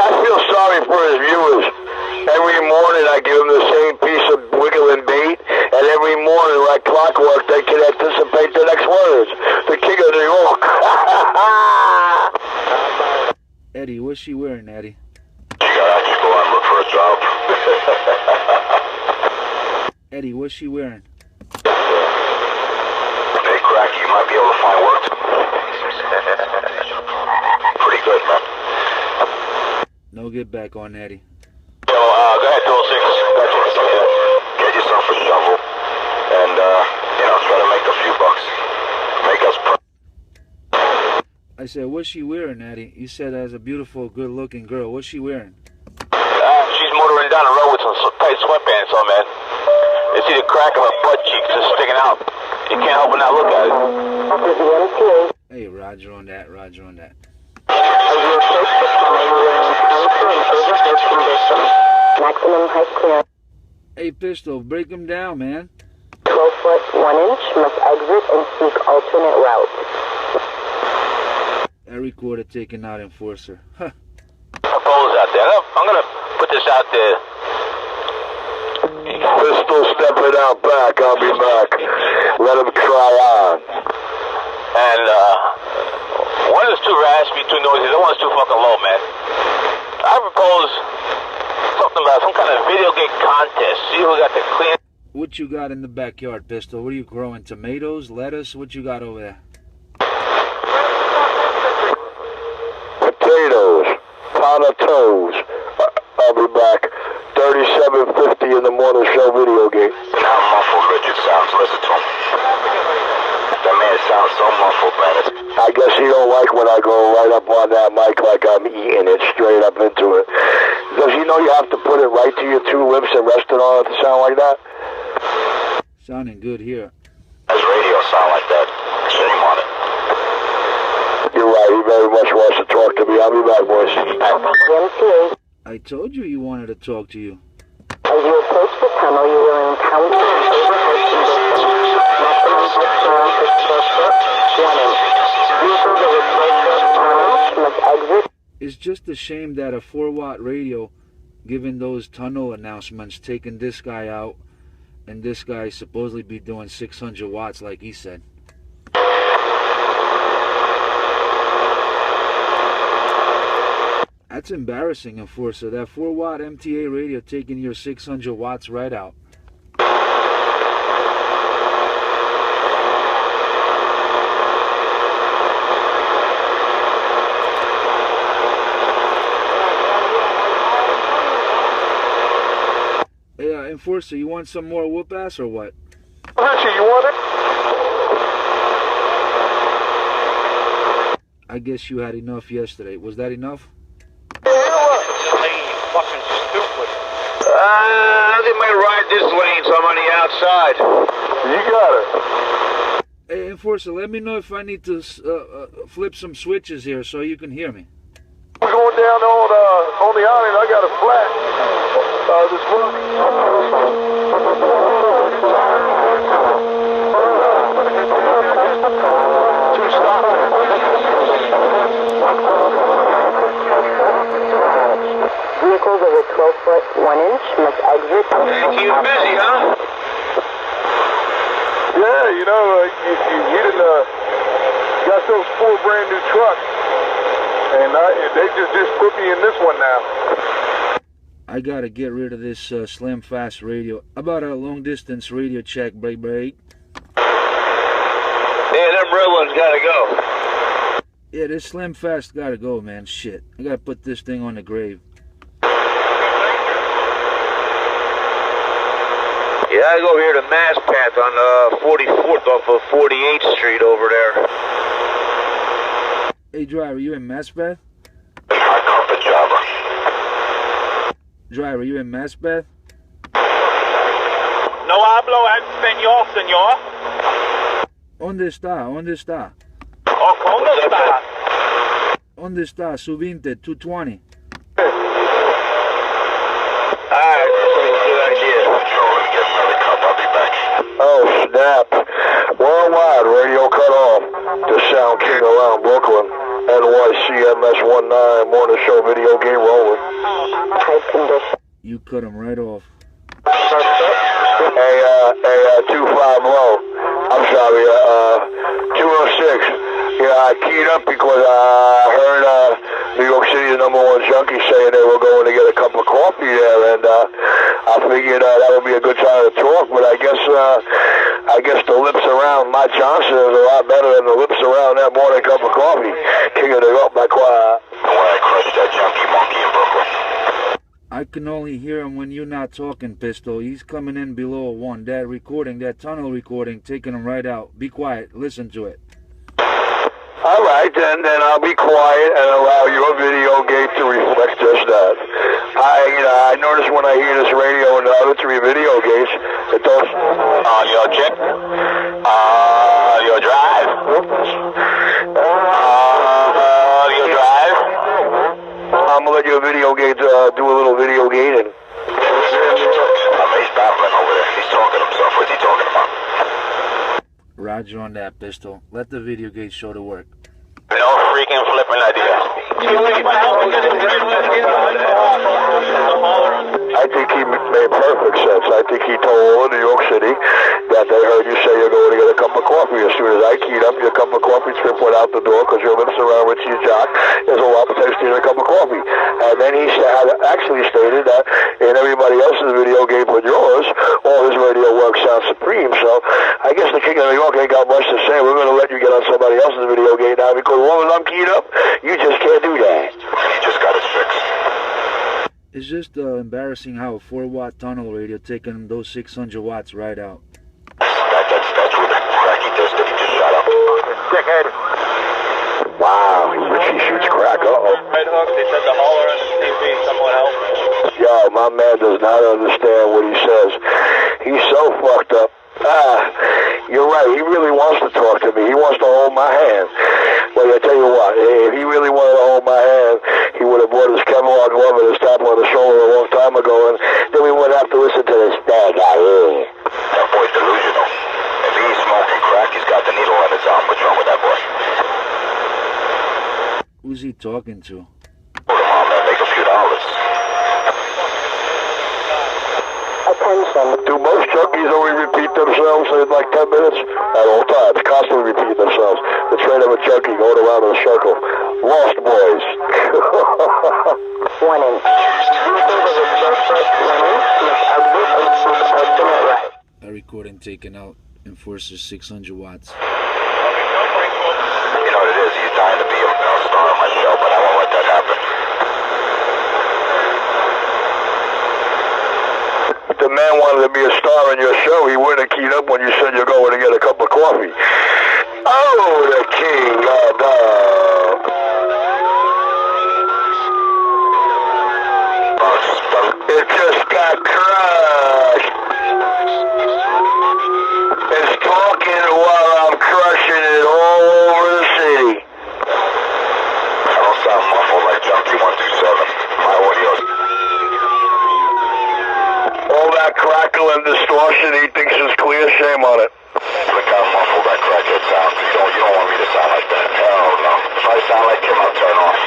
I feel sorry for his viewers. Every morning I give them the same piece of wiggling bait, and every morning, like clockwork, they can anticipate the next words. The king of New York. Eddie, what's she wearing, Eddie? You gotta just go out and look for a job. Eddie, what's she wearing? Hey, Cracky, you might be able to find work. Pretty good, man. No get back on Eddie. Yo, go ahead, 206. That's what I'm saying. Get yourself a shovel and, try to make a few bucks. Make us I said, what's she wearing, Eddie? You said as a beautiful, good-looking girl. What's she wearing? She's motoring down the road with some tight sweatpants on, man. You see the crack of her butt cheeks just sticking out. You can't help but not look at it. Hey, Roger on that, Roger on that. Maximum height clearance. Hey, Pistol, break him down, man. 12 foot 1 inch, must exit and seek alternate route. That recorder taking out Enforcer. Huh. Apollo's out there. I'm gonna put this out there. Pistol stepping out back. I'll be back. Let him try on. And, one is too raspy, too noisy. The other one's too fucking low, man. I propose something about some kind of video game contest. See who got the clean. What you got in the backyard, Pistol? What are you growing? Tomatoes, lettuce? What you got over there? Potatoes, pot of toes. I'll be back. 3750 in the morning show video game. How muffled Richard sounds. Listen to him. That man sounds so muffled, man. I guess he don't like when I go right up on that mic like I'm eating it straight up into it. Does he know you have to put it right to your two lips and rest it on it to sound like that? Sounding good here. Does radio sound like that? Shame on it. You're right, he very much wants to talk to me. I'll be back, boys. I told you he wanted to talk to you. As you approach the tunnel, you will encounter an overhead condition. Maximum height clearance is 12 foot 1 inch. Vehicles over 12 foot 1 inch must exit. It's just a shame that a 4-watt radio, given those tunnel announcements, taking this guy out, and this guy supposedly be doing 600 watts like he said. That's embarrassing, Enforcer. That 4-watt MTA radio taking your 600 watts right out. Hey, Enforcer, you want some more whoop ass or what? Richie, you want it? I guess you had enough yesterday. Was that enough? Fucking stupid. They might ride this lane, so I'm on the outside. You got it. Hey, Enforcer, let me know if I need to flip some switches here so you can hear me. We're going down on the island. I got a flat. This morning. Two stops. Vehicles over 12 foot 1 inch must exit. Keep you busy, huh? Yeah, you done got those 4 brand new trucks, and they just put me in this one now. I gotta get rid of this slim fast radio. About a long distance radio check, break. Yeah, them red ones gotta go. Yeah, this slim fast gotta go, man. Shit, I gotta put this thing on the grave. Yeah, I go here to Mass Path on 44th off of 48th Street over there. Hey, driver, you in Maspeth? High carpet jobber. Driver, you in Maspeth? No hablo español, señor. ¿Dónde está? ¿O cómo está? ¿Dónde está? Subinte, 220. Alright, good idea. I'll be back. Oh, snap. Worldwide radio cut off. The Sound King around Brooklyn. NYCM MS19 morning show video game rolling. Type condition. You cut him right off. Hey, 25 low. I'm sorry, 206. Yeah, I keyed up because I heard New York City's #1 junkie saying they were going to get a cup of coffee there, and I figured that would be a good time to talk. But I guess the lips around Mike Johnson is a lot better than the lips around that morning cup of coffee. Kicking it up like quiet. When I crushed that junkie monkey in Brooklyn. I can only hear him when you're not talking, Pistol. He's coming in below a 1. That recording, that tunnel recording, taking him right out. Be quiet. Listen to it. All right, then I'll be quiet and allow your video gate to reflect just that. I notice when I hear this radio and the other 3 video gates, it does. Your check. Your drive. Your drive. I'm gonna let your video gate do a little video gating. He's babbling over there. He's talking to himself. What's he talking about? Roger on that, Pistol. Let the video gate show the work. No freaking flipping idea. I think he made perfect sense. I think he told all of New York City that they heard you say you're going to get a cup of coffee. As soon as I keyed up, your cup of coffee trip went out the door because your lips around Richie Jock is a lot tasty than a cup of coffee. And then he actually stated that in everybody else's video game but yours, all his radio work sounds supreme. So I guess the King of New York ain't got much to say. We're going to let you get on somebody else's video game now because as long as I'm keyed up, you just can't do that. You just got it fixed. It's just embarrassing how a 4-watt tunnel radio taking those 600 watts right out. That's what the cracky does that he just shot up. Dickhead. Wow, Richie shoots crack. Red Hook, they said the hauler on the TV, someone else. Yo, my man does not understand what he says. He's so fucked up. You're right. He really wants to talk to me. He wants to hold my hand. Well, I tell you what, if he really wanted to hold my hand, he would have brought his Kevlar glove and his tap on the shoulder a long time ago, and then we wouldn't have to listen to this bad guy here. That boy's delusional. If he's smoking crack, he's got the needle on his arm. What's wrong with that boy? Who's he talking to? Hold him on, man. Make a few dollars. Attention. Do most junkies only repeat themselves in like 10 minutes? At all times, constantly repeat themselves. The train of a junkie going around in a circle. Lost boys. 1 inch. A recording taken out. Enforces 600 watts. You know what it is? He's dying to be a star on my show, but I won't let that happen. If the man wanted to be a star on your show, he wouldn't have keyed up when you said you're going to get a cup of coffee. Oh, the king of dog. It just got crushed. It's talking while I'm crushing it all over the city. I don't sound muffled like Junkie 127. My audio's... All that crackle and distortion he thinks is clear, shame on it. Look how muffled that crackhead sounds. You don't want me to sound like that. Hell no. If I sound like him, I'll turn off.